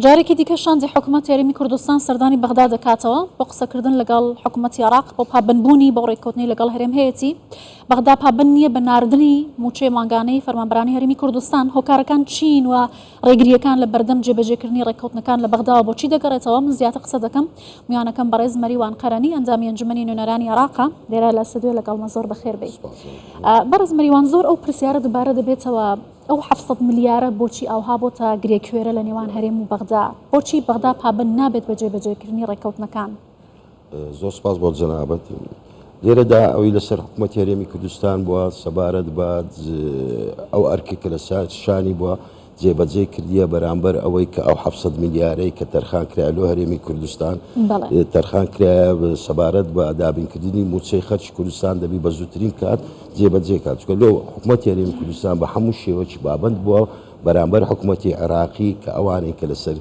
جارێکی دیکە شاندی حکوومەت یاریمی کوردستان سەردانی بەغدا دەکاتەوە بۆ قسەکردن لەگەڵ حکوومەتی عێراق بۆ پابندبوونی بۆ ڕێککەوتنی لەگەڵ هەرێم هەیەتی بەغدا پابند نییە بە ناردنی موچەی ماگانەی فەرمانبەرانی هەرێمی کوردستان. هۆکارەکان چین و ڕێگریەکان لە بەردەم جێبەجێکردنی ڕێککەوتنەکان لە بەغداوە بۆچی دەگەڕێتەوە؟ من زیاتر قسە دەکەم میوانەکەم بەڕێز مەریوان قەرەنی ئەنجامی ئەنجومەنی نوێنەرانی عێراقا لێرە لە سەدوێ لەگەڵمە زۆر بەخێر بێ. بەڕێز مەریوان زۆر ئەو پرسیارە دووبارە دەبێتەوە ئەو 700 ملیارە بۆچی ئەوها بۆتە گرێکوێرە لە نێوان هەرێم و بەغدا؟ بۆچی بەغدا پابند نابێت بە جێبەجێکردنی ڕێککەوتنەکان؟ زۆر سپاس بۆ جەنابەت. لێرەدا ئەوەی لەسەر حکوومەتی هەرێمی کوردستان بووە سەبارەت بە ئەو ئەرکێک کە لە شانی بووە جێبەجێ کردیە بەرامبەر ئەوەی کە ئەو 700 ملیارەی کە تەرخان کرا لۆ هەرێمی کوردستان تەرخان کرا سەبارەت بە دابینکردنی موچەی خەرجی کوردستان دەبی بە زووترین کات جێبەجێ کات. چکە لۆ حکوومەتی هەرێمی کوردستان بە هەموو شێوەیەکی بابند بووە بەرامبەر حکوومەتی عێراقی کە ئەوانەی کە لەسەر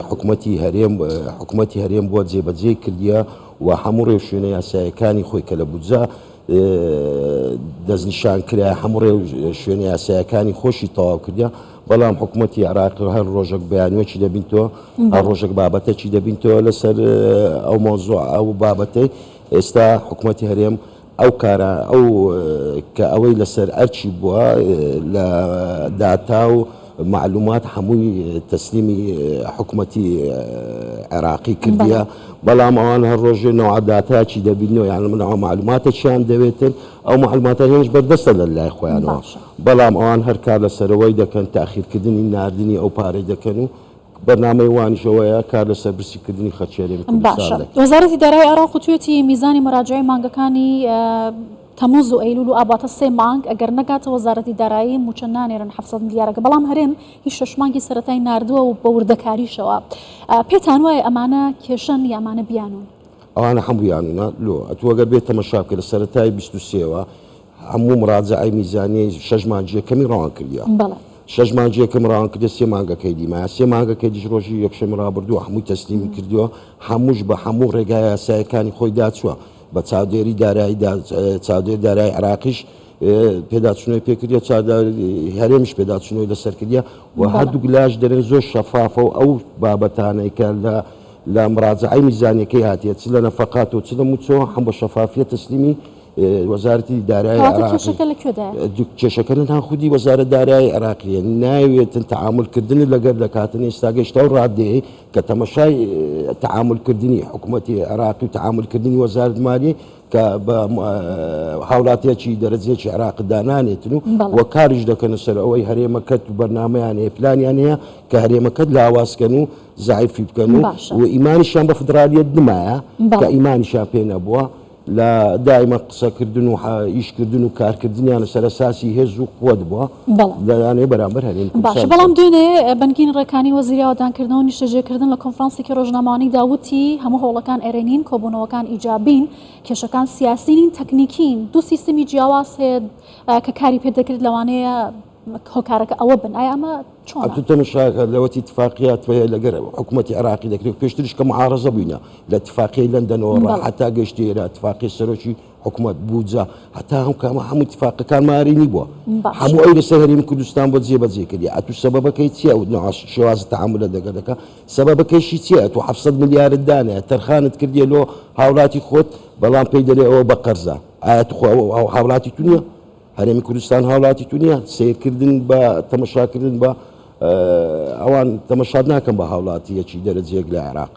حکوومەتی هەرێم بووە جێبەجێ کردیە و هەموو ڕێو شوێنە یاسایەکانی خۆی کە لە بودجا دەستنیشان کرا هەموو ڕێو شوێنە یاسایەکانی خۆشی تەواو کردیا. بەڵام حکوومەتی عێراق هەر ڕۆژێک بەیانوێکی دەبینەوە هەر ڕۆژێک بابەتێکی دەبینەوە لەسەر ئەو مۆزوع ئەو بابەتەی. ئێستا حکوومەتی هەرێم ئەو کارە ئەو کە ئەوەی لەسەر ئەرچی بووە لە داتا و معلومات هەمووی تەسلیمی حکوومەتی عێراقی کردیە. بەڵام ئەوان هەر ڕۆژێ نەوەداتاکی دەبینەوە یان منەوە معلوماتێکیان دەوێتن ئەو معلوماتە هێنش بەردەستە لە لای خۆیانەوە. بەڵام ئەوان هەر کار لەسەرەوەی دەکەن تاخیرکردنی ناردنی ئەو پارەی دەکەن و بەرنامەی وانیشەوەیە کار لەسەر برسیکردنی خەرجی هەرێمی کوردستان دەکەن. وەزارەتی دارایی عێراق وتوێتی میزانی مراجعەی مانگەکانی تەموز و ئەیلول و ئاباتە 3 مانگ ئەگەر نەگاتە وەزارەتی دارایی موچە نانێرن 700 ملیارەکە. بەڵام هەرێم هیچ 6 مانگی سەرەتای ناردووە و بە وردەکاریشەوە. پێتان وایە ئەمانە کێشەن یامانە بیانون؟ ئەوانە هەموویانە لۆ ئەتوەگەر بێت تەمەشا بکە لە سەرەتای 23ەوە هەموو مراجعەی میزانی 6 مانگیەکەمی ڕەوان کردیە. 6 مانگیەکەم ڕەوان کردە 3 مانگەکەی دیمایە 3 مانگەکەی دیش ڕۆژی یەکشەمە ڕابردووە هەمووی تەسلیمی کردووە هەمووش بە هەموو ڕێگای یاسایەکانی خۆی داچووە بە چاودێری چاودێری دارایی عێراقیش پێداچوونەوەی پێکردە هەرێمیش پێداچوونەوەی لەسەر کردە و هەردوو گلاش دەرێن زۆر شەفافە و ئەو بابەتانەی کە لە مراجعەی میزانیەکەی هاتیە چ لە نەفەقات و چ لە موچەوە هەم بە شەفافیە تەسلیمی وەزارەتی دارایی کێشەکە ناخودی وەزارەت دارایی عێراقیە ناوێتن تەعاملکردن لەگەر دەکاتن ئێستا گەشتە و ڕادەیە کە تەمەشای تەعاملکردنی حکوومەتی عێراقی و تەعاملکردنی وەزارەت مالیە کە بە هاوڵاتیەکی دەرەجەیەکی عێراق دانانێتن و کاریش دەکەنە سەر ئەوەی هەرێمەکەت و بەرنامەیان هەیە پلانیان هەیە کە هەرێمەکەت لاوازکەن و زعیفی بکەن و ئیمانیشیان بە فدرالیەت نمایە کە ئیمانیشیان پێ نەبووە لە دائما قسەکردن و ئیشکردن و کارکردنیان لەسەر ئەساسی هێز و قووەت بووە لەلانەیە بەرامبەر هەرێم باشە. بەڵام دوێنێ بنکین ڕێکانی وەزیری ئاوادانکردنەوە و نیشتەجێکردن لە کۆنفرانسێکی ڕۆژنامەوانی داوتی هەموو هەوڵەکان ئێرەنین کۆبوونەوەکان ئیجابین کێشەکان سیاسینین تەکنیکین دوو سیستمی جیاواز هەیە کە کاری پێ دەکرد لەوانەیە هۆکارەکە ئەوە بن. ئایا ئەمە چۆنە؟ تەمەشاکە لەوەتی اتفاقیات وەیە لەگەر حکوومەتی عێراقی دەکرێت پێشترش کە معارەزە بووینە لە اتفاقیەی لەندەنەوە حتا گەشتی ئێرە اتفاقی سەرۆکی حکوومەت بووجا هەتا هەموو اتفاقەکان مارینی بووە هەموو ئەوی لەسەر هەرێمی کوردستان بۆ جێبەجێ کردی ئەتو سەبەبەکەی چییە و شێوازە تەعاملە دەکە سەبەبەکەیشی چییە؟ تو 700 ملیارت دانێ تەرخانت کردیە لۆ هاوڵاتی خۆت بەڵام پێی دەرێ ئەوە بە قەرزە ئایا هاوڵاتی تو نییە؟ هەرێمی کوردستان هاوڵاتی تو نییە؟ سیرکردن بە تەمەشاکردن بە ئەوان تەمەشاد ناکەم بە هاوڵاتیەکی دەرەجەیەک لە عێراق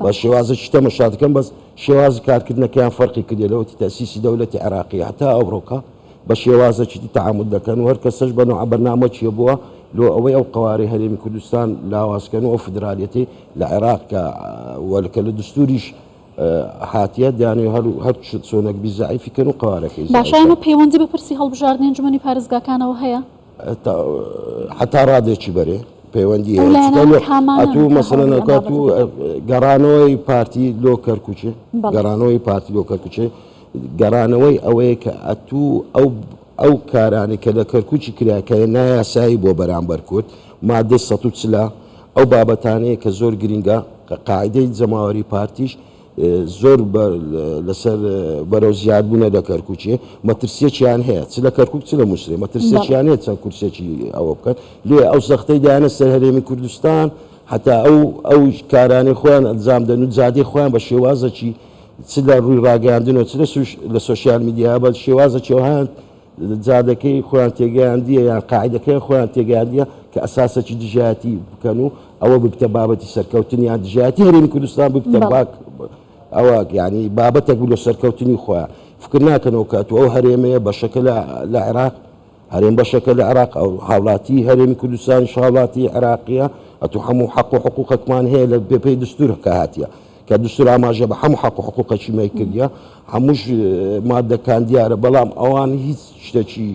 بە شێوازەی تەمەشا دەکەم بەس شێوازی کارکردنەکەیان فەرقی کردێ لەوەتی تەسیسی دەوڵەتی عێراقی هەتا ئەوڕۆکە بە شێوازەکی تەعامل دەکەن و هەر کەسەش بەنەوع بەرنامە چیە بووە لۆ ئەوەی ئەو قوارەی هەرێمی کوردستان لاوازکەن و ئەو فدرالیەتی لە عێراق کە لە دستوریش هاتیە دانێ هەر چۆنێک بیزعیفیکەن و قوارەکەی باشایمە پەیوەندی بە پرسی هەڵبژاردننی ئەنجومەنی پارێزگاکانەوە هەیە حتا ڕادێکی بەرێ پەیوەندی ئەتو مەسەلەنەکات و گەڕانەوەی پارتی لۆ کەرکوچێ گەڕانەوەی پارتی لۆ کەرکوچێ گەڕانەوەی ئەوەیە کە ئەتوو ئەو کارانی کە لە کەرکوچی کراکە نایاسایی بۆ بەرامبەر کورد مادەی 140 ئەو بابەتانەیە کە زۆر گرینگە قاعدەی جەماوەری پارتیش زۆر لەسەر بەرەو زیادبوونە لە کەرکوچێ مەترسیەکیان هەیە چ لە کەرکک چ لە مووسێ مەترسیەکیان هەیە چەند کورسێکی ئەوە بکەن لێ ئەو سەختەی دایانە سەر هەرێمی کوردستان حتا ئەو کارانەی خۆیان ئەنجام دەن و جادەی خۆیان بە شێوازەکی چ لە ڕووی ڕاگەاندنەوە چ لە سوۆسیال میدیا بە شێوازەکی هەیە جادەکەی خۆیان تێگەیاندیە یان قاعدەکەی خۆیان تێگەیاندیە کە ئەساسەکی دژایەتی بکەن و ئەوە بکتە بابەتی سەرکەوتنیان دژایەتی هەرێمی کوردستان بکتە باک ئەوە یعنی بابەتێک بوو لە سەرکەوتنی خۆیان فکر ناکەنەوە کاتووە ئەو هەرێمەیە بەشەکە لە عێراق هەرێم بەشەکە لە عێراق ئەو هاوڵاتی هەرێمی کوردستان هاوڵاتی عێراقیە ئەتو هەموو حەق و حقوقەکمان هەیە لە بێپەی دستورەکە هاتیە کە دستور ئاماژە بە هەموو حەق و حقوقەکی مای کردیە هەمووش مادەکان دیارە بەڵام ئەوان هیچ شتێکی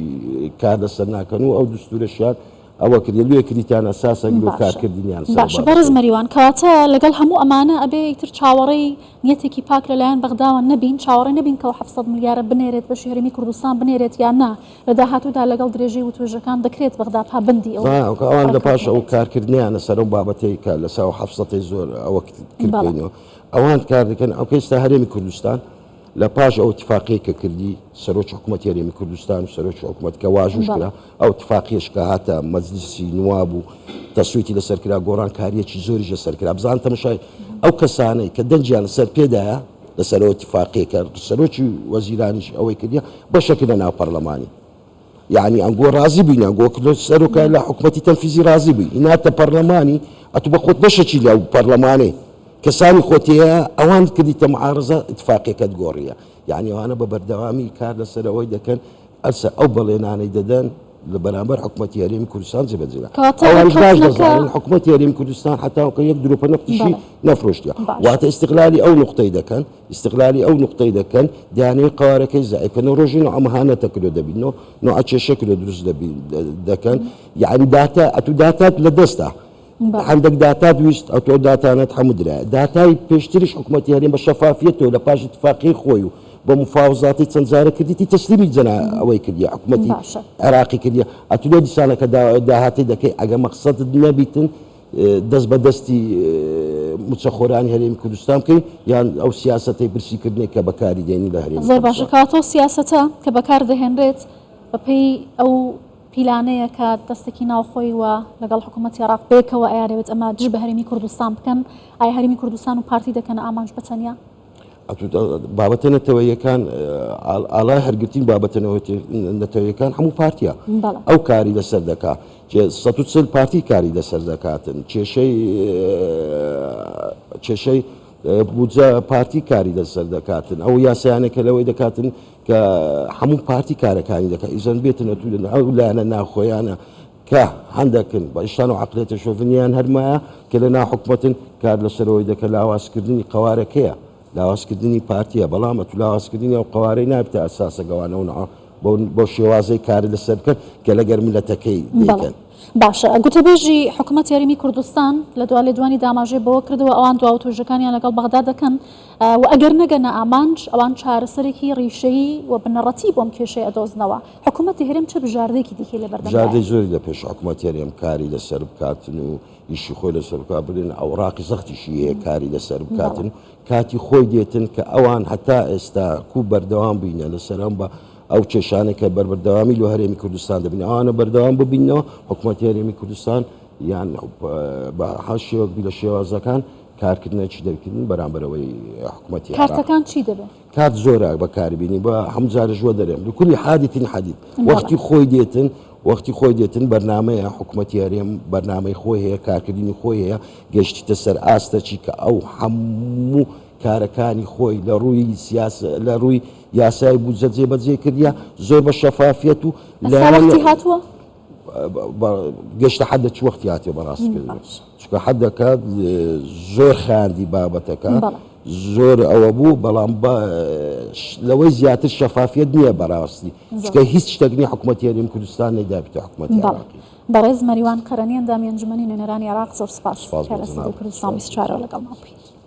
کار لەسەر ناکەن و ئەو دستورەشیان ئەوە کردی لێ کریتیان ئەساسە لۆ کارکردنیان باش بەڕێز مەریوان کەواتە لەگەڵ هەموو ئەمانە ئەبێ ئیتر چاوەڕێی نیەتێکی پاک لەلایەن بەغداوە نەبین چاوەڕێ نەبین کە 700 ملیارە بنێرێت بە هەرێمی کوردستان بنێرێت یان نا لە داهاتوودا لەگەڵ درێژەی و توێژەکان دەکرێت بەغدا پابندی ئەوان لە پاش ئەو کارکردنیانە سەر ئەو بابەتەی کە لەسەر 700 زۆر ئەوە کردبێنەوە ئەوان کار دەکەن ئەو کەستا هەرێمی کوردستان لە پاش ئەو اتفاقی کە کردی سەرۆکی حکوومەتی هەرێمی کوردستان و سەرۆکی حکوومەت کە واژوش کرا ئەو اتفاقیش کە هاتە مەجلیسی نواب و تەسویتی لەسەر کرا گۆڕانکاریەکی زۆریش لەسەر کرا بزان تەماشای ئەو کەسانەی کە دەنجیان لەسەر پێدایە لەسەر ئەو اتفاقی کە سەرۆکی وەزیرانیش ئەوەی کردیە بەشێک لە ناو پەرلەمانی یعنی ئەنگۆ ڕازی بووین ئەنگۆ سەرۆکە لە حکوومەتی تەنفیزی ڕازی بووی ئیناتە پەرلەمانی ئەتو بە خۆت بەشێکی لەو پەرلەمانەی کەسانی خۆتیە ئەوان کردیتە معارزە اتفاقیەکەت گۆڕیە یعنی ئەوانە بە بەردەوامی کار لەسەرەوەی دەکەن ئەسە ئەو بەڵێنانەی دەدەن لە بەرامبەر حکوومەتی هەرێمی کوردستان جێبەجێرا ئەوان باش دەزانن حکوومەتی هەرێمی کوردستان حتاوەکە یەک دروپە نەفتیشی نەفرۆشتیە واتە ئیستیقلالی ئەو نوقتەی دەکەن ئیستیقلالی ئەو نوقتەی دەکەن دانەی قوارەکەی زایکەنەوە ڕۆژی نوع ئەمەهانەتە کرۆ دەبینەوە نوع چێشە کرۆ دروست دەکەن یعنی داتا ئەتو داتات لە دەستە هەندێک داتا دویست ئەتۆ داتانەت هەموو درایە داتای پێشتریش حکوومەتی هەرێم بە شەفافیەتەوە لە پاش اتفاقی خۆی و بە مفاوزاتی چەند جارە کردیتی تەسلیمی جەنا ئەوەی کردیە حکوومەتی عێراقی کردیە ئەتو لێ دیسانەکە داهاتی دەکەی ئەگە مەقسەدت نەبیتن دەست بە دەستی موچەخۆرانی هەرێمی کوردستان بکەین یان ئەو سیاسەتەی برسیکردنی کە بەکاری دێنی لە هەرێمی زۆر باشە کاتۆ سیاسەتە کە بەکار دەهێنرێت بەپێی ئەو پیلانەیە کە دەستێکی ناوخۆی وە لەگەڵ حکوومەتی عێراق بێکەوە ئەیانەوێت ئەمە دژ بە هەرێمی کوردستان بکەن ئایا هەرێمی کوردستان و پارتی دەکەن ئامانج بەتەنیا بابەتە نەتەوەیەکان ئاڵای هەرگرتین بابەتە نەتەوەیەکان هەموو پارتیە ئەو کاری لەسەر دەکات 140 پارتی کاری لەسەر دەکاتن کێشەی بودجە پارتی کاری لەسەر دەکاتن ئەو یاسایانێکە لەوەی دەکاتن کە هەموو پارتی کارەکانی دەکات ئیزەن بێتن ئەو لایەنە ناوخۆیانە کە هەندێکن بە ئیشتان و عەقلێتە شۆڤنیان هەرمایە کە لە ناو حکوومەتن کار لەسەرەوەی دەکە لاوازکردنی قوارەکەیە لاوازکردنی پارتیە بەڵام ئەتو لاوازکردنی ئەو قوارەی نابێتە ئەساسە گەوانەوە بۆ شێوازەی کاری لەسەر بکەن کە لەگەر میلەتەکەی دەکەن باشە گوتەبێژی حکوومەتی هەرێمی کوردستان لە دوانی داماژێ بەوە کردەوە ئەوان دواو توێژەکانیان لەگەڵ بەغدا دەکەن و ئەگەر نەگەنە ئامانج ئەوان چارەسەرێکی ڕیشەیی و بنەڕەتی بۆم کێشەی ئەدۆزنەوە حکوومەتی هەرێم چه بژاردەیەکی دیکەی لە بەردەم بژاردەی زۆری لە پێش حکوومەتی هەرێم کاری لەسەر بکاتن و ئیشی خۆی لەسەر بکات بڵێن ئەوراقی زەختیشی هەیە کاری لەسەر بکاتن کاتی خۆی دێتن کە ئەوان هەتا ئێستا کوو بەردەوام بینە لەسەرم بە ئەو کێشانە کە بەردەوامی لە هەرێمی کوردستان دەبین ئەوانە بەردەوام ببینەوە حکوومەتی هەرێمی کوردستان یان بە هەشێوەک لە شێوازەکان کارکردنەوەی دەکردن بەرامبەرەوەی حکوومەتی کارتەکان چی دەبێت کات زۆرە بەکاربیینی بە هەموو جارە ژوە دەرێم لەکولی حادیتین حەدید وەختی خۆی دێتن بەرنامەیە حکوومەتی هەرێم بەرنامەی خۆی هەیە کارکردنی خۆی هەیە گەشتیتە سەر ئاستەچی کە ئەو هەموو کارەکانی خۆی لە ڕووی لە ڕووی یاسای بودجە جێبەجێ کردیە زۆر بە شەفافیەت و لەوەختی هاتووە گەشتە حەدە چ وەختی هاتێ بەڕاستکردن چکە حەدەکات زۆر خاندی بابەتەکە زۆر ئەوە بوو بەڵام لەوەی زیاتر شەفافیت نییە بەڕاستی چکە هیچ شتێکنی حکوومەتی هەرێمی کوردستان نەیدابێتە حکوومەتی عێراقی بەڕێز مەریوان قەرەنی ئەندامی ئەنجومەنی نوێنەرانی عێراق زۆر سپاس کوردستان 24 لەگەڵ ماڵ بووین